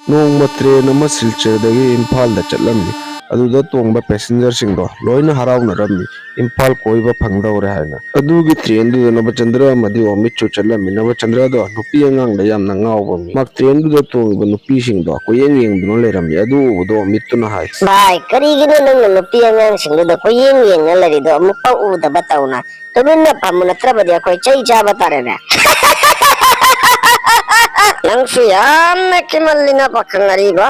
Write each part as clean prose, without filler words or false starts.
ꯅꯣꯡꯃ ꯇ꯭ꯔꯦꯟ ꯑꯃ ꯁꯤꯜꯆꯔꯗꯒꯤ ꯏꯝꯐꯥꯜꯗ ꯆꯠꯂꯝꯃꯤ꯫ ꯑꯗꯨꯗ ꯇꯣꯡꯕ ꯄꯦꯁꯦꯟꯖꯔꯁꯤꯡꯗꯣ ꯂꯣꯏꯅ ꯍꯔꯥꯎꯅꯔꯝꯃꯤ ꯏꯝꯐꯥꯜ ꯀꯣꯏꯕ ꯐꯪꯗꯧꯔꯦ ꯍꯥꯏꯅ꯫ ꯑꯗꯨꯒꯤ ꯇ꯭ꯔꯦꯟꯗꯨꯗ ꯅꯕꯆꯟꯗ꯭ꯔ ꯑꯃꯗꯤ ꯑꯣꯃꯤꯠꯁꯨ ꯆꯠꯂꯝꯃꯤ꯫ ꯅꯕꯆꯟꯗ꯭ꯔꯗꯣ ꯅꯨꯄꯤ ꯑꯉꯥꯡꯗ ꯌꯥꯝꯅ ꯉꯥꯎꯕ ꯃꯤ꯫ ꯃꯍꯥꯛ ꯇ꯭ꯔꯦꯟꯗꯨꯗ ꯇꯣꯡꯉꯤꯕ ꯅꯨꯄꯤꯁꯤꯡꯗꯣ ꯀꯣꯏꯌꯦꯡ ꯌꯦꯡꯗꯨꯅ ꯂꯩꯔꯝꯃꯤ꯫ ꯑꯗꯨ ꯎꯕꯗ ꯑꯣꯃꯤꯠꯇꯨꯅ ꯍꯥꯏ, ꯚꯥꯏ ꯀꯔꯤꯒꯤꯅꯣ ꯅꯪꯅ ꯅꯨꯄꯤ ꯑꯉꯥꯡꯁꯤꯡꯗꯨꯗ ꯀꯣꯏꯌꯦꯡ ꯌꯦꯡꯉ ꯂꯩꯔꯤꯗꯣ ꯑꯃꯨꯛꯐꯥꯎ ꯎꯗꯕ ꯇꯧꯅ ꯇꯨꯃꯤꯟꯅ ꯐꯝꯃꯨ ꯅꯠꯇ꯭ꯔꯕꯗꯤ ꯑꯩꯈꯣꯏ ꯆꯩ ꯆꯥꯕ ꯇꯥꯔꯦꯅꯦ꯫ ꯅꯪꯁꯨ ꯌꯥꯝꯅ ꯀꯤꯃꯜꯂꯤꯅ ꯄꯥꯈꯪ ꯑꯔꯤꯕ,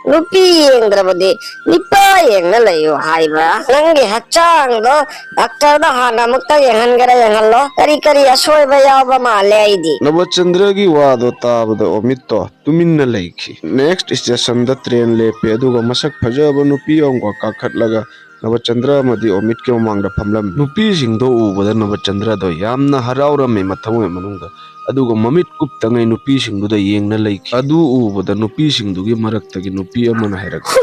ꯅꯨꯄꯤ ꯌꯦꯡꯗ꯭ꯔꯕꯗꯤ ꯅꯤꯄꯥ ꯌꯦꯡꯅ ꯂꯩꯌꯨ ꯍꯥꯏꯕ꯭ꯔꯥ? ꯅꯪꯒꯤ ꯍꯛꯆꯥꯡꯗꯣ ꯗꯥꯛꯇꯔꯗ ꯍꯥꯟꯅ ꯑꯃꯨꯛꯇ ꯌꯦꯡꯍꯟꯒꯦꯔꯥ ꯌꯦꯡꯍꯜꯂꯣ, ꯀꯔꯤ ꯀꯔꯤ ꯑꯁꯣꯏꯕ ꯌꯥꯎꯕ ꯃꯥꯜꯂꯦ ꯑꯩꯗꯤ꯫ ꯅꯕꯆꯟꯗ꯭ꯔꯒꯤ ꯋꯥꯗꯣ ꯇꯥꯕꯗ ꯑꯣꯃꯤꯠꯇꯣ ꯇꯨꯃꯤꯟꯅ ꯂꯩꯈꯤ꯫ ꯅꯦꯛꯁꯠ ꯁ꯭ꯇꯦꯁꯟꯗ ꯇ꯭ꯔꯦꯟ ꯂꯦꯞꯄꯦ, ꯑꯗꯨꯒ ꯃꯁꯛ ꯐꯖꯕ ꯅꯨꯄꯤ ꯑꯃꯒ ꯀꯥꯈꯠꯂꯒ ꯅꯕꯆꯟꯗ꯭ꯔ ꯑꯃꯗꯤ ꯑꯣꯃꯤꯠꯀꯤ ꯃꯃꯥꯡꯗ ꯐꯝꯂꯝꯃꯤ꯫ ꯅꯨꯄꯤꯁꯤꯡꯗꯣ ꯎꯕꯗ ꯅꯕꯆꯟꯗ꯭ꯔꯗꯣ ꯌꯥꯝꯅ ꯍꯔꯥꯎꯔꯝꯃꯤ ꯃꯊꯃꯣꯏ ꯃꯅꯨꯡꯗ, ꯑꯗꯨꯒ ꯃꯃꯤꯠ ꯀꯨꯞꯇꯉꯩ ꯅꯨꯄꯤꯁꯤꯡꯗꯨꯗ ꯌꯦꯡꯅ ꯂꯩꯈꯤ꯫ ꯑꯗꯨ ꯎꯕꯗ ꯅꯨꯄꯤꯁꯤꯡꯗꯨꯒꯤ ꯃꯔꯛꯇꯒꯤ ꯅꯨꯄꯤ ꯑꯃꯅ ꯍꯥꯏꯔꯛꯈꯤ,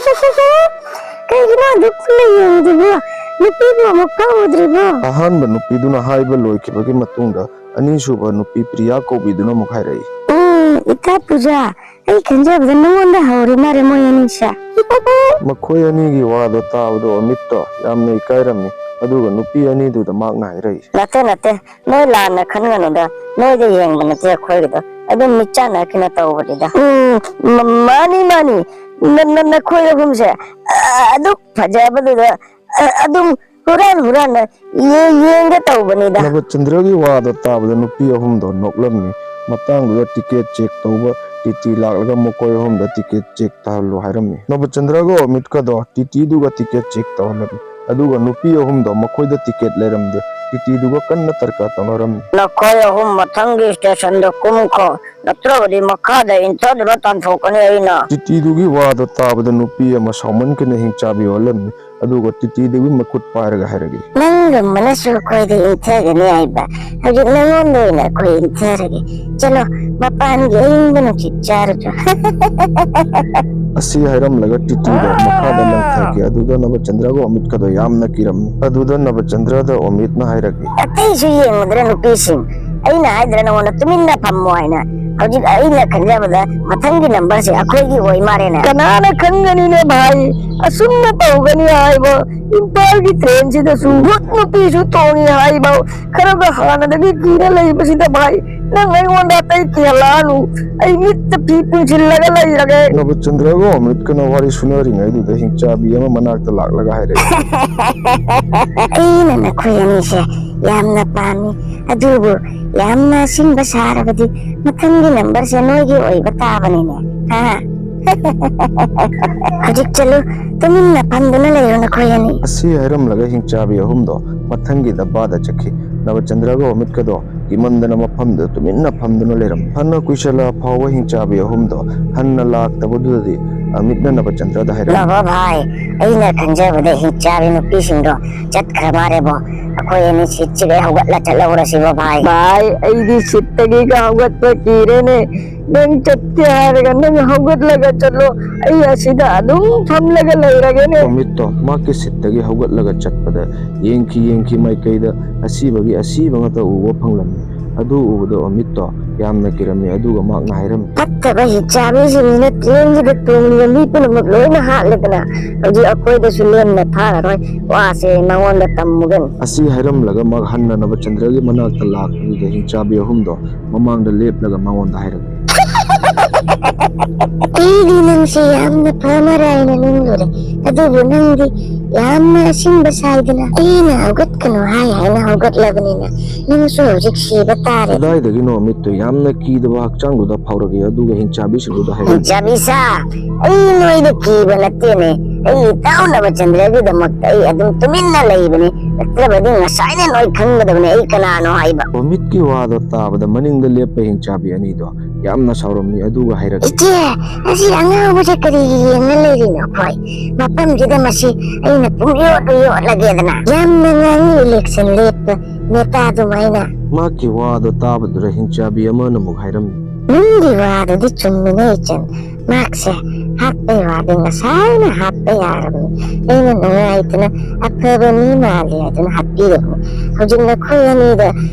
ꯀꯩꯒꯤꯅꯣ ꯑꯗꯨꯛ ꯀꯨꯏꯅ ꯌꯦꯡꯉꯤꯗꯨꯕꯣ? ꯅꯨꯄꯤꯕꯨ ꯑꯃꯨꯛꯐꯥꯎ ꯎꯗ꯭ꯔꯤꯕꯣ? ꯑꯍꯥꯟꯕ ꯅꯨꯄꯤꯗꯨꯅ ꯍꯥꯏꯕ ꯂꯣꯏꯈꯤꯕꯒꯤ ꯃꯇꯨꯡꯗ ꯑꯅꯤꯁꯨꯕ ꯅꯨꯄꯤ ꯄ꯭ꯔꯤꯌꯥ ꯀꯧꯕꯤꯗꯨꯅ ꯑꯃꯨꯛ ꯍꯥꯏꯔꯛꯏ, ꯏꯇꯥ ꯄꯨꯖꯥ, ꯑꯩ ꯈꯟꯖꯕꯗ ꯅꯉꯣꯟꯗ ꯍꯧꯔꯤ ꯃꯥꯜꯂꯦ ꯃꯣꯏ ꯑꯅꯤꯁꯦ꯫ ꯃꯈꯣꯏ ꯑꯅꯤꯒꯤ ꯋꯥꯗꯣ ꯇꯥꯕꯗ ꯑꯣꯃꯤꯠꯇꯣ ꯌꯥꯝꯅ ꯏꯀꯥꯏꯔꯝꯃꯤ꯫ ꯑꯗꯨꯒ ꯅꯨꯄꯤ ꯑꯅꯤꯗꯨꯗ ꯃꯍꯥꯛꯅ ꯍꯥꯏꯔꯛꯏ, ꯅꯠꯇꯦ, ꯅꯣꯏ ꯂꯥꯟꯅ ꯈꯟꯒꯅꯨꯗ, ꯅꯣꯏꯗ ꯌꯦꯡꯕ ꯅꯠꯇꯦ ꯑꯩꯈꯣꯏꯒꯤꯗꯣ, ꯑꯗꯨꯝ ꯃꯤꯠ ꯆꯥꯟꯅꯈꯤꯅ ꯇꯧꯕꯅꯤꯗ꯫ ꯃꯥꯅꯤ, ꯅꯈꯣꯏ ꯑꯍꯨꯝꯁꯦ ꯑꯗꯨꯛ ꯐꯖꯕꯗꯨꯗ ꯑꯗꯨꯝ ꯍꯨꯔꯥꯟꯅ ꯌꯦꯡꯒꯦ ꯇꯧꯕꯅꯤꯗ꯫ ꯅꯕꯆꯟꯗ꯭ꯔꯒꯤ ꯋꯥꯗꯣ ꯇꯥꯕꯗ ꯅꯨꯄꯤ ꯑꯍꯨꯝꯗꯣ ꯅꯣꯛꯂꯝꯃꯤ꯫ ꯃꯇꯥꯡꯗꯨꯗ ꯇꯤꯀꯦꯠ ꯆꯦꯛ ꯇꯧꯕ ꯇꯤꯇꯤ ꯂꯥꯛꯂꯒ ꯃꯈꯣꯏ ꯑꯍꯨꯝꯗ ꯇꯤꯀꯦꯠ ꯆꯦꯛ ꯇꯧꯍꯜꯂꯨ ꯍꯥꯏꯔꯝꯃꯤ꯫ ꯅꯕꯆꯟꯗ꯭ꯔꯒ ꯑꯣꯃꯤꯠꯀꯗꯣ ꯇꯤꯇꯤꯗꯨꯒ ꯇꯤꯀꯦꯠ ꯆꯦꯛ ꯇꯧꯍꯜꯂꯝꯃꯤ꯫ ꯑꯗꯨꯒ ꯅꯨꯄꯤ ꯑꯍꯨꯝꯗꯣ ꯃꯈꯣꯏꯗ ꯇꯤꯀꯦꯠ ꯂꯩꯔꯝꯗꯦ ꯇꯤꯇꯤꯗꯨꯒ ꯀꯟꯅ ꯇꯔꯀꯥ ꯇꯧꯅꯔꯝꯃꯤ꯫ ꯅꯈꯣꯏ ꯑꯍꯨꯝ ꯃꯊꯪꯒꯤ ꯁ꯭ꯇꯦꯁꯟꯗ ꯀꯨꯝꯈꯣ, ꯅꯠꯇ꯭ꯔꯕꯗꯤ ꯃꯈꯥꯗ ꯏꯟꯊꯗꯨꯅ ꯇꯥꯟꯊꯣꯛꯀꯅꯤ ꯑꯩꯅ꯫ ꯇꯤꯇꯤꯗꯨꯒꯤ ꯋꯥꯗꯣ ꯇꯥꯕꯗ ꯅꯨꯄꯤ ꯑꯃ ꯁꯥꯎꯃꯟꯈꯤꯗꯅ ꯍꯤꯡꯆꯥꯕꯤ ꯑꯣꯜꯂꯝꯃꯤ꯫ ꯑꯗꯨꯒ ꯇꯤꯇꯤꯗꯨꯒꯤ ꯃꯈꯨꯠ ꯄꯥꯏꯔꯒ ꯍꯥꯏꯔꯛꯏ, ꯅꯪꯒꯨꯝꯕꯅꯁꯨ ꯑꯩꯈꯣꯏꯗ ꯏꯟꯊꯒꯅꯤ ꯍꯥꯏꯕ? ꯍꯧꯖꯤꯛ ꯅꯉꯣꯟꯗ ꯑꯣꯏꯅ ꯑꯩꯈꯣꯏ ꯏꯟꯊꯔꯒꯦ, ꯆꯠꯂꯣ ꯃꯄꯥꯟꯒꯤ ꯑꯏꯪꯕ ꯅꯨꯡꯁꯤꯠ ꯆꯥꯔꯨꯆꯣ꯫ ꯑꯁꯤ ꯍꯥꯏꯔꯝꯂꯒ ꯇꯤꯇꯤꯗꯣ ꯃꯈꯥꯗ ꯂꯪꯊꯈꯤ꯫ ꯑꯗꯨꯗ ꯅꯕꯆꯟꯗ꯭ꯔꯒ ꯑꯣꯃꯤꯠꯀꯗꯣ ꯌꯥꯝꯅ ꯀꯤꯔꯝꯃꯤ꯫ ꯑꯗꯨꯗ ꯅꯕꯆꯟꯗ꯭ꯔꯗ ꯑꯣꯃꯤꯠꯅ ꯍꯥꯏꯔꯛꯏ, ꯑꯇꯩꯁꯨ ꯌꯦꯡꯉꯨꯗ꯭ꯔ ꯅꯨꯄꯤꯁꯤꯡ? ꯑꯩꯅ ꯍꯥꯏꯗ꯭ꯔ ꯅꯉꯣꯟꯗ ꯇꯨꯃꯤꯟꯅ ꯐꯝꯃꯣ ꯍꯥꯏꯅ? ꯍꯧꯖꯤꯛ ꯑꯩꯅ ꯈꯟꯖꯕꯗ ꯃꯊꯪꯒꯤ ꯅꯝꯕꯔꯁꯦ ꯑꯩꯈꯣꯏꯒꯤ ꯑꯣꯏ ꯃꯥꯜꯂꯦꯅꯦ꯫ ꯀꯅꯥꯅ ꯈꯟꯒꯅꯤꯅꯦ ꯚꯥꯏ, ꯑꯁꯨꯝꯅ ꯇꯧꯒꯅꯤ ꯍꯥꯏꯕ? ꯏꯝꯐꯥꯜꯒꯤ ꯇ꯭ꯔꯦꯟꯁꯤꯗꯁꯨ ꯚꯨꯠ ꯅꯨꯄꯤꯁꯨ ꯇꯣꯡꯉꯤ ꯍꯥꯏꯕ? ꯈꯔꯒ ꯍꯥꯟꯅꯗꯒꯤ ꯀꯤꯔ ꯂꯩꯕꯁꯤꯗ ꯚꯥꯏ, ꯅꯪ ꯑꯩꯉꯣꯟꯗ ꯑꯇꯩ ꯀꯤꯍꯜꯂꯛꯑꯅꯨ, ꯑꯩ ꯃꯤꯠꯇ ꯐꯤ ꯄꯨꯟꯁꯤꯜꯂꯒ ꯂꯩꯔꯒꯦ꯫ ꯅꯕꯆꯟꯗ꯭ꯔꯒ ꯑꯣꯃꯤꯠꯀꯅ ꯋꯥꯔꯤ ꯁꯨꯅꯔꯤꯉꯩꯗꯨꯗ ꯍꯤꯡꯆꯥꯕꯤ ꯑꯃ ꯃꯅꯥꯛꯇ ꯂꯥꯛꯂꯒ ꯍꯥꯏꯔꯛꯏ, ꯑꯩꯅ ꯅꯈꯣꯏ ꯑꯅꯤꯁꯦ ꯌꯥꯝꯅ ꯄꯥꯝꯃꯤ, ꯑꯗꯨꯕꯨ ꯌꯥꯝꯅ ꯑꯁꯤꯡꯕ ꯁꯥꯔꯕꯗꯤ ꯃꯊꯪꯒꯤ ꯅꯝꯕꯔꯁꯦ ꯅꯣꯏꯒꯤ ꯑꯣꯏꯕ ꯇꯥꯕꯅꯤꯅꯦ꯫ ꯍꯧꯖꯤꯛ ꯆꯠꯂꯨ, ꯇꯨꯃꯤꯟꯅ ꯐꯝꯗꯨꯅ ꯂꯩꯔꯣ ꯅꯈꯣꯏ ꯑꯅꯤ꯫ ꯑꯁꯤ ꯍꯥꯏꯔꯝꯂꯒ ꯍꯤꯡꯆꯥꯕꯤ ꯑꯍꯨꯝꯗꯣ ꯃꯊꯪꯒꯤ ꯗꯕꯥꯗ ꯆꯠꯈꯤ꯫ ꯅꯕꯆꯟꯗ꯭ꯔꯒ ꯑꯣꯃꯤꯠꯀꯗꯣ ꯀꯤꯃꯟꯗꯅ ꯃꯐꯝꯗꯨꯗ ꯇꯨꯃꯤꯟꯅ ꯐꯝꯗꯨꯅ ꯂꯩꯔꯝꯃꯤ꯫ ꯐꯅ ꯀꯨꯏꯁꯜꯂꯛ ꯐꯥꯎꯕ ꯍꯤꯡꯆꯥꯕꯤ ꯑꯍꯨꯝꯗꯣ ꯍꯟꯅ ꯂꯥꯛꯇꯕꯗꯨꯗꯗꯤ ꯑꯃꯤꯠꯅ ꯅꯕꯆꯟꯗ꯭ꯔꯗ ꯍꯥꯏꯔꯝꯃꯤ, ꯅꯕ ꯚꯥꯏ, ꯑꯩꯅ ꯈꯟꯖꯕꯗ ꯍꯤꯡꯆꯥꯕꯤ ꯅꯨꯄꯤꯁꯤꯡꯗꯣ ꯆꯠꯈ꯭ꯔ ꯃꯥꯜꯂꯦꯕꯣ, ꯑꯩꯈꯣꯏ ꯑꯅꯤ ꯁꯤꯠꯁꯤꯗꯩ ꯍꯧꯒꯠꯂ ꯆꯠꯍꯧꯔꯁꯤꯕꯣ ꯚꯥꯏ꯫ ꯚꯥꯏ, ꯑꯩꯗꯤ ꯁꯤꯠꯇꯒꯤꯒ ꯍꯧꯒꯠꯄ ꯀꯤꯔꯦꯅꯦ꯫ ꯅꯪ ꯆꯠꯀꯦ ꯍꯥꯏꯔꯒ ꯅꯪ ꯍꯧꯒꯠꯂꯒ ꯆꯠꯂꯣ, ꯑꯩ ꯑꯁꯤꯗ ꯑꯗꯨꯝ ꯐꯝꯂꯒ ꯂꯩꯔꯒꯦꯅꯦ꯫ ꯑꯣꯃꯤꯠꯇꯣ ꯃꯍꯥꯛꯀꯤ ꯁꯤꯠꯇꯒꯤ ꯍꯧꯒꯠꯂꯒ ꯆꯠꯄꯗ ꯌꯦꯡꯈꯤ ꯃꯥꯏꯀꯩꯗ ꯑꯁꯤꯕꯒꯤ ꯑꯁꯤꯕ ꯉꯥꯛꯇ ꯎꯕ ꯐꯪꯂꯝꯃꯤ꯫ ꯑꯗꯨ ꯎꯕꯗ ꯑꯣꯃꯤꯠꯇꯣ ꯌꯥꯝꯅ ꯀꯤꯔꯝꯃꯤ꯫ ꯑꯗꯨꯒ ꯃꯍꯥꯛꯅ ꯍꯥꯏꯔꯝꯃꯤ, ꯐꯠꯇꯕ ꯍꯤꯡꯆꯥꯕꯤꯁꯤꯡꯁꯤꯅ ꯇ꯭ꯔꯦꯟꯁꯤꯗ ꯇꯣꯡꯂꯤꯕ ꯃꯤ ꯄꯨꯝꯅꯃꯛ ꯂꯣꯏꯅ ꯍꯥꯠꯂꯦꯗꯅ ꯍꯧꯖꯤꯛ ꯑꯩꯈꯣꯏꯗꯁꯨ ꯂꯦꯝꯅ ꯊꯥꯔꯔꯣꯏ, ꯋꯥꯁꯦ ꯃꯉꯣꯟꯗ ꯇꯝꯃꯨꯒꯅꯤ꯫ ꯑꯁꯤ ꯍꯥꯏꯔꯝꯂꯒ ꯃꯍꯥꯛ ꯍꯟꯅ ꯅꯕꯆꯟꯗ꯭ꯔꯒꯤ ꯃꯅꯥꯛꯇ ꯂꯥꯛꯄꯗꯨꯗ ꯍꯤꯡꯆꯥꯕꯤ ꯑꯍꯨꯝꯗꯣ ꯃꯃꯥꯡꯗ ꯂꯦꯞꯂꯒ ꯃꯉꯣꯟꯗ ꯍꯥꯏꯔꯛꯏ, ꯑꯩꯗꯤ ꯅꯪꯁꯦ ꯌꯥꯝꯅ ꯐꯃꯔꯥꯏꯅ ꯅꯤꯡꯂꯨꯔꯦ, ꯑꯗꯨꯕꯨ ꯅꯪꯗꯤ ꯌꯥꯝꯅ ꯑꯁꯤꯡꯕ ꯁꯥꯏꯗꯅ ꯑꯩꯅ ꯍꯧꯒꯠꯀꯅꯨ ꯍꯥꯏꯅ ꯍꯧꯒꯠꯂꯕꯅꯤꯅ ꯅꯪꯁꯨ ꯍꯧꯖꯤꯛ ꯁꯤꯕ ꯇꯥꯔꯦ꯫ ꯀꯗꯥꯏꯗꯒꯤꯅꯣ ꯑꯣꯃꯤꯠꯇꯣ ꯌꯥꯝꯅ ꯀꯤꯗꯕ ꯍꯛꯆꯥꯡꯗꯨꯗ ꯐꯥꯎꯔꯛꯏ꯫ ꯑꯗꯨꯒ ꯍꯤꯡꯆꯥꯕꯤꯁꯤꯡꯗꯨꯗ ꯍꯥꯏꯔꯛꯏ, ꯍꯤꯡꯆꯥꯕꯤꯁꯥ, ꯑꯩ ꯅꯣꯏꯗ ꯀꯤꯕ ꯅꯠꯇꯦꯅꯦ, ꯑꯩ ꯏꯇꯥꯎ ꯅꯕꯆꯟꯗ꯭ꯔꯒꯤꯗꯃꯛꯇ ꯑꯩ ꯑꯗꯨꯝ ꯇꯨꯃꯤꯟꯅ ꯂꯩꯕꯅꯤ, ꯅꯠꯇ꯭ꯔꯕꯗꯤ ꯉꯁꯥꯏꯅ ꯅꯣꯏ ꯈꯪꯒꯗꯕꯅꯤ ꯑꯩ ꯀꯅꯥꯅꯣ ꯍꯥꯏꯕ꯫ ꯑꯣꯃꯤꯠꯀꯤ ꯋꯥꯗꯣ ꯇꯥꯕꯗ ꯃꯅꯤꯡꯗ ꯂꯦꯞꯄ ꯍꯤꯡꯆꯥꯕꯤ ꯑꯅꯤꯗꯣ ꯌꯥꯝꯅ ꯁꯥꯎꯔꯝꯃꯤ꯫ ꯑꯗꯨꯒ ꯍꯥꯏꯔꯛꯏ, ꯏꯆꯦ, ꯑꯁꯤ ꯑꯉꯥꯎꯕꯁꯦ ꯀꯔꯤꯒꯤ ꯌꯦꯡꯉ ꯂꯩꯔꯤꯅꯣ? ꯑꯩꯈꯣꯏ ꯃꯐꯝꯁꯤꯗ ꯃꯁꯤ ꯑꯩꯅ ꯄꯨꯡꯌꯣꯠꯇ ꯌꯣꯠꯂꯒꯦꯗꯅ, ꯌꯥꯝꯅ ꯉꯥꯡꯉꯤ ꯏꯂꯦꯛꯁꯟ ꯂꯦꯞꯄ ꯅꯦꯇꯥ ꯑꯗꯨꯃꯥꯏꯅ꯫ ꯃꯍꯥꯛꯀꯤ ꯋꯥꯗꯣ ꯇꯥꯕꯗꯨꯗ ꯍꯤꯡꯆꯥꯕꯤ ꯑꯃꯅ ꯑꯃꯨꯛ ꯍꯥꯏꯔꯝꯃꯤ, ꯅꯪꯒꯤ ꯋꯥꯗꯨꯗꯤ ꯆꯨꯝꯃꯤꯅꯦ ꯏꯆꯟ, ꯃꯥꯛꯁꯦ ꯍꯥꯠꯄꯩ ꯋꯥꯗꯤ ꯉꯁꯥꯏꯅ ꯍꯥꯠꯄ ꯌꯥꯔꯕꯅꯤ ꯑꯩꯅ ꯅꯨꯡꯉꯥꯏꯇꯅ ꯑꯐꯕ ꯃꯤ ꯃꯥꯜꯂꯦ ꯍꯥꯏꯗꯨꯅ ꯍꯥꯠꯄꯤꯔꯕꯅꯤ ꯍꯧꯖꯤꯛ ꯅꯈꯣꯏ ꯑꯅꯤꯗ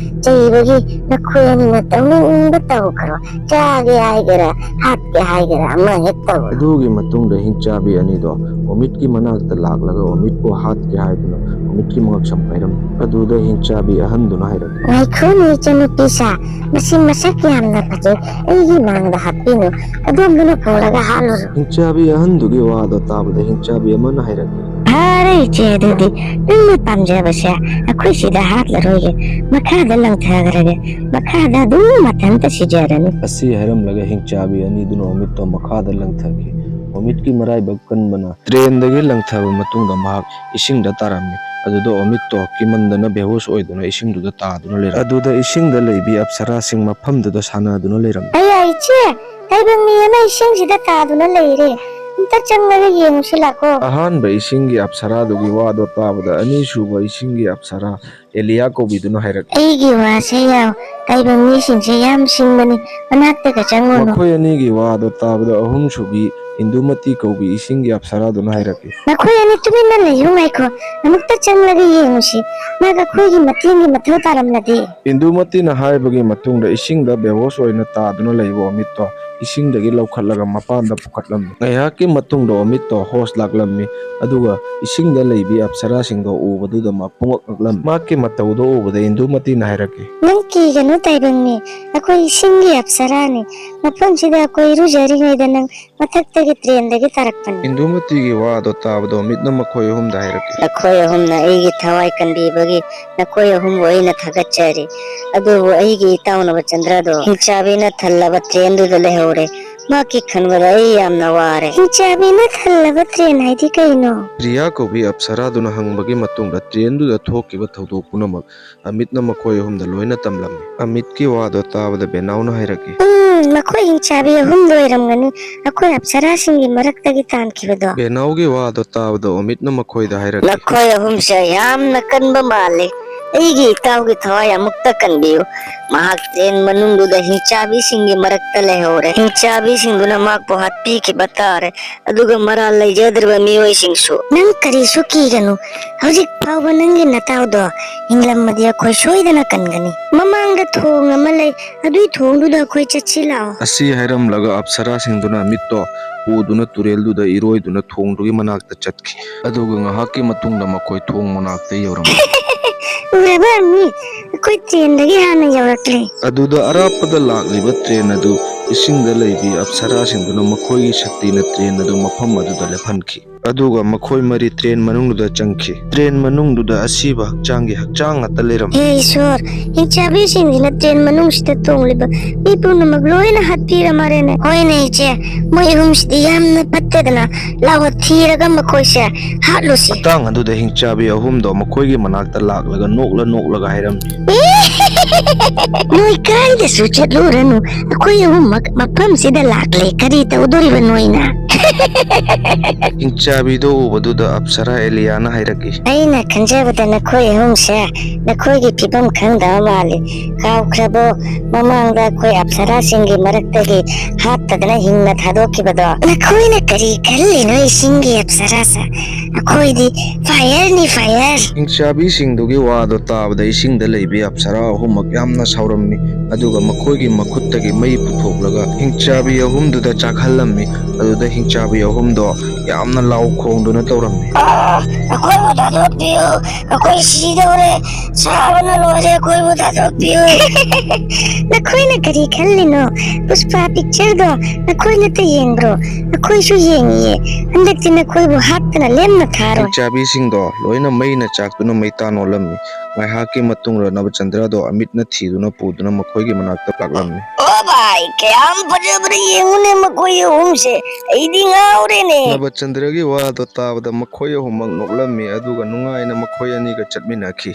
ꯆꯩꯕꯒꯤ ꯅꯈꯣꯏ ꯑꯅꯤꯅ ꯇꯧꯅꯤꯡꯕ ꯇꯧꯈ꯭ꯔꯣ ꯆꯥꯒꯦ ꯍꯥꯏꯒꯦꯔꯥ ꯍꯥꯠꯀꯦ ꯍꯥꯏꯒꯦꯔꯥ ꯑꯃ ꯍꯦꯛ ꯇꯧꯔꯣ ꯑꯗꯨꯒꯤ ꯃꯇꯨꯡꯗ ꯍꯤꯡꯆꯥꯕꯤ ꯑꯅꯤꯗꯣ ꯑꯣꯃꯤꯠꯀꯤ ꯃꯅꯥꯛꯇ ꯂꯥꯛꯂꯒ ꯑꯣꯃꯤꯠꯄꯨ ꯍꯥꯠꯀꯦ ꯍꯥꯏꯗꯨꯅ ꯑꯣꯃꯤꯠꯀꯤ ꯃꯉꯛꯁꯝ ꯄꯥꯏꯔꯝꯃꯤ ꯑꯗꯨꯗ ꯍꯤꯡꯆꯥꯕꯤ ꯑꯍꯟꯗꯨꯅ ꯍꯥꯏꯔꯛꯏ ꯉꯥꯏꯈꯣꯅꯦ ꯏꯆꯟꯅꯨꯄꯤꯁꯥ ꯃꯁꯤ ꯃꯁꯛ ꯌꯥꯝꯅ ꯐꯖꯩ ꯑꯩꯒꯤ ꯃꯥꯡꯗ ꯍꯥꯠꯄꯤꯅꯨ ꯑꯗꯣꯝꯗꯨꯅ ꯄꯨꯔꯒ ꯍꯥꯠꯂꯨꯔꯣ ꯍꯤꯡꯆꯥꯕꯤ ꯑꯍꯟꯗꯨꯒꯤ ꯋꯥꯗꯣ ꯇꯥꯕꯗ ꯍꯤꯡꯆꯥꯕꯤ ꯑꯃꯅ ꯍꯥꯏꯔꯛꯏ ꯐꯔꯦ ꯏꯆꯦ ꯑꯗꯨꯗꯤ ꯅꯪꯅ ꯄꯥꯝꯖꯕꯁꯦ ꯑꯩꯈꯣꯏ ꯁꯤꯗ ꯍꯥꯠꯂꯔꯣꯏꯒꯦ ꯃꯈꯥꯗ ꯂꯪꯊꯈ꯭ꯔꯒꯦ ꯃꯈꯥꯗ ꯑꯗꯨꯝ ꯃꯊꯟꯇ ꯁꯤꯖꯔꯅꯤ ꯑꯁꯤ ꯍꯥꯏꯔꯝꯂꯒ ꯍꯤꯡꯆꯥꯕꯤ ꯑꯅꯤꯗꯨꯅ ꯑꯣꯃꯤꯠꯇꯣ ꯃꯈꯥꯗ ꯂꯪꯊꯈꯤ ꯑꯣꯃꯤꯠꯀꯤ ꯃꯔꯥꯏꯕꯛ ꯀꯟꯕꯅ ꯇ꯭ꯔꯦꯟꯗꯒꯤ ꯂꯪꯊꯕ ꯃꯇꯨꯡꯗ ꯃꯍꯥꯛ ꯏꯁꯤꯡꯗ ꯇꯥꯔꯝꯃꯤ ꯑꯗꯨꯗ ꯑꯣꯃꯤꯠꯇꯣ ꯀꯤꯃꯟꯗꯅ ꯕꯦꯍꯣꯁ ꯑꯣꯏꯗꯨꯅ ꯏꯁꯤꯡꯗꯨꯗ ꯇꯥꯗꯨꯅ ꯂꯩꯔꯝꯃꯤ ꯑꯗꯨꯗ ꯏꯁꯤꯡꯗ ꯂꯩꯕꯤ ꯑꯞꯁꯔꯥꯁꯤꯡ ꯃꯐꯝꯗꯨꯗ ꯁꯥꯟꯅꯗꯨꯅ ꯂꯩꯔꯝꯃꯤ ꯑꯩꯌꯥ ꯏꯆꯦ ꯇꯥꯏꯕꯪ ꯃꯤ ꯑꯃ ꯏꯁꯤꯡꯁꯤꯗ ꯇꯥꯗꯨꯅ ꯂꯩꯔꯦ ꯑꯝꯇ ꯆꯪꯉꯒ ꯌꯦꯡꯉꯨꯁꯤ ꯂꯥꯛꯀꯣ ꯑꯍꯥꯟꯕ ꯏꯁꯤꯡꯒꯤ ꯑꯞꯁꯔꯥꯗꯨꯒꯤ ꯋꯥꯗꯣ ꯇꯥꯕꯗ ꯑꯅꯤꯁꯨꯕ ꯏꯁꯤꯡꯒꯤ ꯑꯞꯁꯔꯥ ꯑꯦꯂꯤꯌꯥ ꯀꯧꯕꯤꯗꯨꯅ ꯍꯥꯏꯔꯛꯏ ꯑꯩꯒꯤ ꯋꯥꯁꯦ ꯌꯥꯎ ꯇꯥꯏꯕꯪ ꯃꯤꯁꯤꯡꯁꯦ ꯌꯥꯝ ꯁꯤꯡꯕꯅꯤ ꯃꯅꯥꯛꯇꯒ ꯆꯪꯉꯨꯅꯨ ꯃꯈꯣꯏ ꯑꯅꯤꯒꯤ ꯋꯥꯗꯣ ꯇꯥꯕꯗ ꯑꯍꯨꯝꯁꯨꯕꯤ ꯏꯟꯗꯨꯃꯇꯤ ꯀꯧꯕꯤ ꯏꯁꯤꯡꯒꯤ ꯑꯞꯁꯔꯥꯗꯨꯅ ꯍꯥꯏꯔꯛꯏ ꯅꯈꯣꯏ ꯑꯅꯤ ꯇꯨꯃꯤꯟꯅ ꯂꯩꯌꯨ ꯉꯥꯏꯈꯣ ꯑꯃꯨꯛꯇ ꯆꯪꯂꯒ ꯌꯦꯡꯉꯨꯁꯤ ꯃꯥꯒ ꯑꯩꯈꯣꯏꯒꯤ ꯃꯇꯦꯡꯒꯤ ꯃꯊꯧ ꯇꯥꯔꯝꯂꯗꯤ ꯏꯟꯗꯨꯃꯇꯤꯅ ꯍꯥꯏꯕꯒꯤ ꯃꯇꯨꯡꯗ ꯏꯁꯤꯡꯗ ꯕꯦꯍꯣꯁ ꯑꯣꯏꯅ ꯇꯥꯗꯨꯅ ꯂꯩꯕ ꯑꯣꯃꯤꯠꯇꯣ ꯏꯁꯤꯡꯗꯒꯤ ꯂꯧꯈꯠꯂꯒ ꯃꯄꯥꯟꯗ ꯄꯨꯈꯠꯂꯝꯃꯤ ꯉꯥꯏꯍꯥꯛꯀꯤ ꯃꯇꯨꯡꯗ ꯑꯣꯃꯤꯠꯇꯣ ꯍꯣꯁ ꯂꯥꯛꯂꯝꯃꯤ ꯑꯗꯨꯒ ꯏꯁꯤꯡꯗ ꯂꯩꯕꯤ ꯑꯞꯁꯔꯥꯁꯤꯡꯗꯣ ꯎꯕꯗꯨꯗ ꯄꯨꯡꯉꯛ ꯉꯛꯂꯝꯃꯤ ꯃꯍꯥꯛꯀꯤ ꯃꯇꯧꯗꯣ ꯎꯕꯗ ꯏꯟꯗꯨꯃꯇꯤꯅ ꯍꯥꯏꯔꯛꯈꯤ ꯅꯪ ꯀꯤꯒꯅꯨ ꯇꯥꯏꯕꯪꯅꯤ ꯑꯩꯈꯣꯏ ꯏꯁꯤꯡꯒꯤ ꯑꯞꯁꯔꯥꯅꯤ ꯃꯐꯝꯁꯤꯗ ꯑꯩꯈꯣꯏ ꯏꯔꯨꯖꯔꯤꯉꯩꯗ ꯅꯪ ꯃꯊꯛꯇꯒꯤ ꯇ꯭ꯔꯦꯟꯗꯒꯤ ꯇꯥꯔꯛꯄꯅꯤ ꯏꯟꯗꯨꯃꯇꯤꯒꯤ ꯋꯥꯗꯣ ꯇꯥꯕꯗ ꯑꯣꯃꯤꯠꯅ ꯃꯈꯣꯏ ꯑꯍꯨꯝꯗ ꯍꯥꯏꯔꯛꯈꯤ ꯅꯈꯣꯏ ꯑꯍꯨꯝꯅ ꯑꯩꯒꯤ ꯊꯋꯥꯏ ꯀꯟꯕꯤꯕꯒꯤ ꯅꯈꯣꯏ ꯑꯍꯨꯝꯕꯨ ꯑꯩꯅ ꯊꯥꯒꯠꯆꯔꯤ ꯑꯗꯨꯕꯨ ꯑꯩꯒꯤ ꯏꯇꯥꯎꯅꯕ ꯆꯟꯗ꯭ꯔꯗꯣ ꯍꯤꯡꯆꯥꯕꯤꯅ ꯊꯜꯂꯕ ꯇ꯭ꯔꯦꯟꯗꯨꯗ ꯂꯩꯍꯧꯔꯦ ꯃꯍꯥꯛꯀꯤ ꯈꯟꯕꯗ ꯑꯩ ꯌꯥꯝꯅ ꯋꯥꯔꯦ ꯍꯤꯡꯆꯥꯕꯤꯅ ꯊꯜꯂꯕ ꯇ꯭ꯔꯦꯟ ꯍꯥꯏꯗꯤ ꯀꯩꯅꯣ ꯔꯤꯌꯥ ꯀꯧꯕꯤ ꯑꯞꯁꯔꯥꯗꯨꯅ ꯍꯪꯕꯒꯤ ꯃꯇꯨꯡꯗ ꯇ꯭ꯔꯦꯟꯗꯨꯗ ꯊꯣꯛꯈꯤꯕ ꯊꯧꯗꯣꯛ ꯄꯨꯝꯅꯃꯛ ꯑꯃꯤꯠꯅ ꯃꯈꯣꯏ ꯑꯍꯨꯝꯗ ꯂꯣꯏꯅ ꯇꯝꯂꯝꯃꯤ ꯑꯃꯤꯠꯀꯤ ꯋꯥꯗꯣ ꯇꯥꯕꯗ ꯕꯦꯅꯥꯎꯅ ꯍꯥꯏꯔꯛꯈꯤ ꯃꯈꯣꯏ ꯍꯤꯡꯆꯥꯕꯤ ꯑꯍꯨꯝꯗ ꯑꯣꯏꯔꯝꯒꯅꯤ ꯑꯩꯈꯣꯏ ꯑꯞꯁꯔꯥꯁꯤꯡꯒꯤ ꯃꯔꯛꯇꯒꯤ ꯇꯥꯟꯈꯤꯕꯗꯣ ꯕꯦꯅꯥꯎꯒꯤ ꯋꯥꯗꯣ ꯇꯥꯕꯗ ꯑꯣꯃꯤꯠꯅ ꯃꯈꯣꯏꯗ ꯍꯥꯏꯔꯛꯈꯤ ꯅꯈꯣꯏ ꯑꯍꯨꯝꯁꯦ ꯌꯥꯝꯅ ꯀꯟꯕ ꯃꯥꯜꯂꯤ ꯑꯩꯒꯤ ꯏꯇꯥꯎꯒꯤ ꯊꯋꯥꯏ ꯑꯃꯨꯛꯇ ꯀꯟꯕꯤꯌꯨ ꯃꯍꯥꯛ ꯇ꯭ꯔꯦꯟ ꯃꯅꯨꯡꯗꯨꯗ ꯍꯤꯡꯆꯥꯕꯤꯁꯤꯡꯒꯤ ꯃꯔꯛꯇ ꯂꯩꯍꯧꯔꯦ ꯍꯤꯡꯆꯥꯕꯤꯁꯤꯡꯗꯨꯅ ꯃꯍꯥꯛꯄꯨ ꯍꯥꯠꯄꯤꯈꯤꯕ ꯇꯥꯔꯦ ꯑꯗꯨꯒ ꯃꯔꯥꯜ ꯂꯩꯖꯗ꯭ꯔꯕ ꯃꯤꯑꯣꯏꯁꯤꯡꯁꯨ ꯅꯪ ꯀꯔꯤꯁꯨ ꯀꯤꯒꯅꯨ ꯍꯧꯖꯤꯛ ꯐꯥꯎꯕ ꯅꯪꯒꯤ ꯅꯇꯥꯎꯗꯣ ꯍꯤꯡꯂꯝꯃꯗꯤ ꯑꯩꯈꯣꯏ ꯁꯣꯏꯗꯅ ꯀꯟꯒꯅꯤ ꯃꯃꯥꯡꯗ ꯊꯣꯡ ꯑꯃ ꯂꯩ ꯑꯗꯨꯏ ꯊꯣꯡꯗꯨꯗ ꯑꯩꯈꯣꯏ ꯆꯠꯁꯤ ꯂꯥꯛꯑꯣ ꯑꯁꯤ ꯍꯥꯏꯔꯝꯂꯒ ꯑꯞꯁꯔꯥꯁꯤꯡꯗꯨꯅ ꯃꯤꯠꯇꯣ ꯄꯨꯗꯨꯅ ꯇꯨꯔꯦꯜꯗꯨꯗ ꯏꯔꯣꯏꯗꯨꯅ ꯊꯣꯡꯗꯨꯒꯤ ꯃꯅꯥꯛꯇ ꯆꯠꯈꯤ ꯑꯗꯨꯒ ꯉꯥꯏꯍꯥꯛꯀꯤ ꯃꯇꯨꯡꯗ ꯃꯈꯣꯏ ꯊꯣꯡ ꯃꯅꯥꯛꯇ ꯌꯧꯔꯝꯃꯤ ꯎꯔꯕ ꯑꯅꯤ ꯑꯩꯈꯣꯏ ꯇ꯭ꯔꯦꯟꯗꯒꯤ ꯍꯥꯟꯅ ꯌꯧꯔꯛꯂꯦ ꯑꯗꯨꯗ ꯑꯔꯥꯞꯄꯗ ꯂꯥꯛꯂꯤꯕ ꯇ꯭ꯔꯦꯟ ꯑꯗꯨ ꯏꯁꯤꯡꯗ ꯂꯩꯕꯤ ꯑꯞꯁꯔꯥꯁꯤꯡꯗꯨꯅ ꯃꯈꯣꯏꯒꯤ ꯁꯛꯇꯤꯅ ꯇ꯭ꯔꯦꯟ ꯑꯗꯨ ꯃꯐꯝ ꯑꯗꯨꯗ ꯂꯦꯞꯍꯟꯈꯤ ꯑꯗꯨꯒ ꯃꯈꯣꯏ ꯃꯔꯤ ꯇ꯭ꯔꯦꯟ ꯃꯅꯨꯡꯗꯨꯗ ꯆꯪꯈꯤ ꯇ꯭ꯔꯦꯟ ꯃꯅꯨꯡꯗꯨꯗ ꯑꯁꯤꯕ ꯍꯛꯆꯥꯡꯒꯤ ꯍꯛꯆꯥꯡ ꯉꯥꯛꯇ ꯂꯩꯔꯝꯃꯤ ꯍꯦ ꯏꯁꯣꯔ ꯍꯤꯡꯆꯥꯕꯤꯁꯤꯡꯁꯤꯅ ꯇ꯭ꯔꯦꯟ ꯃꯅꯨꯡꯁꯤꯗ ꯇꯣꯡꯂꯤꯕ ꯃꯤ ꯄꯨꯝꯅꯃꯛ ꯂꯣꯏꯅ ꯍꯥꯠꯄꯤꯔꯝꯃꯔꯦꯅꯦ ꯍꯣꯏꯅꯦ ꯏꯆꯦ ꯃꯣꯏ ꯑꯍꯨꯝꯁꯤꯗꯤ ꯌꯥꯝꯅ ꯐꯠꯇꯦꯗꯅ ꯂꯥꯛꯑꯣ ꯊꯤꯔꯒ ꯃꯈꯣꯏꯁꯦ ꯍꯥꯠꯂꯨꯁꯤ ꯃꯇꯥꯡ ꯑꯗꯨꯗ ꯍꯤꯡꯆꯥꯕꯤ ꯑꯍꯨꯝꯗꯣ ꯃꯈꯣꯏꯒꯤ ꯃꯅꯥꯛꯇ ꯂꯥꯛꯂꯒ ꯅꯣꯛꯂꯒ ꯍꯥꯏꯔꯝꯃꯤ ꯅꯣꯏ ꯀꯥꯏꯗꯁꯨ ꯆꯠꯂꯨꯔꯅꯨ ꯑꯩꯈꯣꯏ ꯑꯍꯨꯝꯃꯛ ꯃꯐꯝꯁꯤꯗ ꯂꯥꯛꯂꯦ ꯀꯔꯤ ꯇꯧꯗꯣꯔꯤꯕ ꯅꯣꯏꯅ ꯍꯤꯡꯆꯥꯕꯤꯗꯣ ꯎꯕꯗꯨꯗ ꯑꯞꯁꯔꯥ ꯑꯦꯂꯤꯌꯥꯅ ꯍꯥꯏꯔꯛꯈꯤ ꯑꯩꯅ ꯈꯟꯖꯕꯗ ꯅꯈꯣꯏ ꯑꯍꯨꯝꯁꯦ ꯅꯈꯣꯏꯒꯤ ꯐꯤꯕꯝ ꯈꯪꯗꯕ ꯃꯥꯜꯂꯤ ꯀꯥꯎꯈ꯭ꯔꯕꯣ ꯃꯃꯥꯡꯗ ꯑꯩꯈꯣꯏ ꯑꯞꯁꯔꯥꯁꯤꯡꯒꯤ ꯃꯔꯛꯇꯒꯤ ꯍꯥꯠꯇꯗꯅ ꯍꯤꯡꯅ ꯊꯥꯗꯣꯛꯈꯤꯕꯗꯣ ꯅꯈꯣꯏꯅ ꯀꯔꯤ ꯈꯜꯂꯤꯅꯣ ꯏꯁꯤꯡꯒꯤ ꯑꯞꯁꯔꯥꯁꯦ ꯑꯩꯈꯣꯏꯗꯤ ꯐꯥꯏꯌꯔꯅꯤ ꯐꯥꯏꯌꯔ ꯍꯤꯡꯆꯥꯕꯤꯁꯤꯡꯗꯨꯒꯤ ꯋꯥꯗꯣ ꯇꯥꯕꯗ ꯏꯁꯤꯡꯗ ꯂꯩꯕꯤ ꯑꯞꯁꯔꯥ ꯑꯍꯨꯝꯃꯛ ꯌꯥꯝꯅ ꯁꯥꯎꯔꯝꯃꯤ ꯑꯗꯨꯒ ꯃꯈꯣꯏꯒꯤ ꯃꯈꯨꯠꯇꯒꯤ ꯃꯩ ꯄꯨꯊꯣꯛꯂꯒ ꯍꯤꯡꯆꯥꯕꯤ ꯑꯍꯨꯝꯗꯨꯗ ꯆꯥꯛꯍꯜꯂꯝꯃꯤ ꯑꯗꯨꯗ ꯍꯤꯡꯆꯥꯕꯤ ꯑꯍꯨꯝꯗꯣ ꯌꯥꯝꯅ ꯂꯥꯎ ꯈꯣꯡꯗꯨꯅ ꯇꯧꯔꯝꯃꯤ ꯑꯩꯈꯣꯏꯕꯨ ꯊꯥꯗꯣꯛꯄꯤꯌꯨ ꯑꯩꯈꯣꯏ ꯁꯤꯗꯧꯔꯦ ꯁꯥꯕꯅ ꯂꯣꯏꯔꯦ ꯑꯩꯈꯣꯏꯕꯨ ꯊꯥꯗꯣꯛꯄꯤꯌꯨ ꯅꯈꯣꯏꯅ ꯀꯔꯤ ꯈꯜꯂꯤꯅꯣ ꯄꯨꯁꯄꯥ ꯄꯤꯛꯆꯔꯗꯣ ꯅꯈꯣꯏꯅꯇ ꯌꯦꯡꯕ꯭ꯔꯣ ꯑꯩꯈꯣꯏꯁꯨ ꯌꯦꯡꯉꯤꯌꯦ ꯍꯟꯗꯛꯇꯤ ꯅꯈꯣꯏꯕꯨ ꯍꯥꯠꯇꯅ ꯂꯦꯝꯅ ꯊꯥꯔꯣꯏ ꯍꯤꯡꯆꯥꯕꯤꯁꯤꯡꯗꯣ ꯂꯣꯏꯅ ꯃꯩꯅ ꯆꯥꯛꯇꯨꯅ ꯃꯩꯇꯥꯟ ꯑꯣꯜꯂꯝꯃꯤ ꯉꯥꯏꯍꯥꯛꯀꯤ ꯃꯇꯨꯡꯗ ꯅꯕꯆꯟꯗ꯭ꯔꯗꯣ ꯑꯃꯤꯠꯅ ꯊꯤꯗꯨꯅ ꯄꯨꯗꯨꯅ ꯃꯈꯣꯏꯒꯤ ꯃꯅꯥꯛꯇ ꯂꯥꯛꯂꯝꯃꯤ ꯑꯣ ꯚꯥꯏ ꯀꯌꯥꯝ ꯐꯖꯕ꯭ꯔꯥ ꯌꯦꯡꯉꯨꯅꯦ ꯃꯈꯣꯏ ꯑꯍꯨꯝꯁꯦ ꯑꯩꯗꯤ ꯉꯥꯎꯔꯦꯅꯦ ꯅꯕꯆꯟꯗ꯭ꯔꯒꯤ ꯋꯥꯗꯣ ꯇꯥꯕꯗ ꯃꯈꯣꯏ ꯑꯍꯨꯝꯃꯛ ꯅꯣꯛꯂꯝꯃꯤ ꯑꯗꯨꯒ ꯅꯨꯡꯉꯥꯏꯅ ꯃꯈꯣꯏ ꯑꯅꯤꯒ ꯆꯠꯃꯤꯟꯅꯈꯤ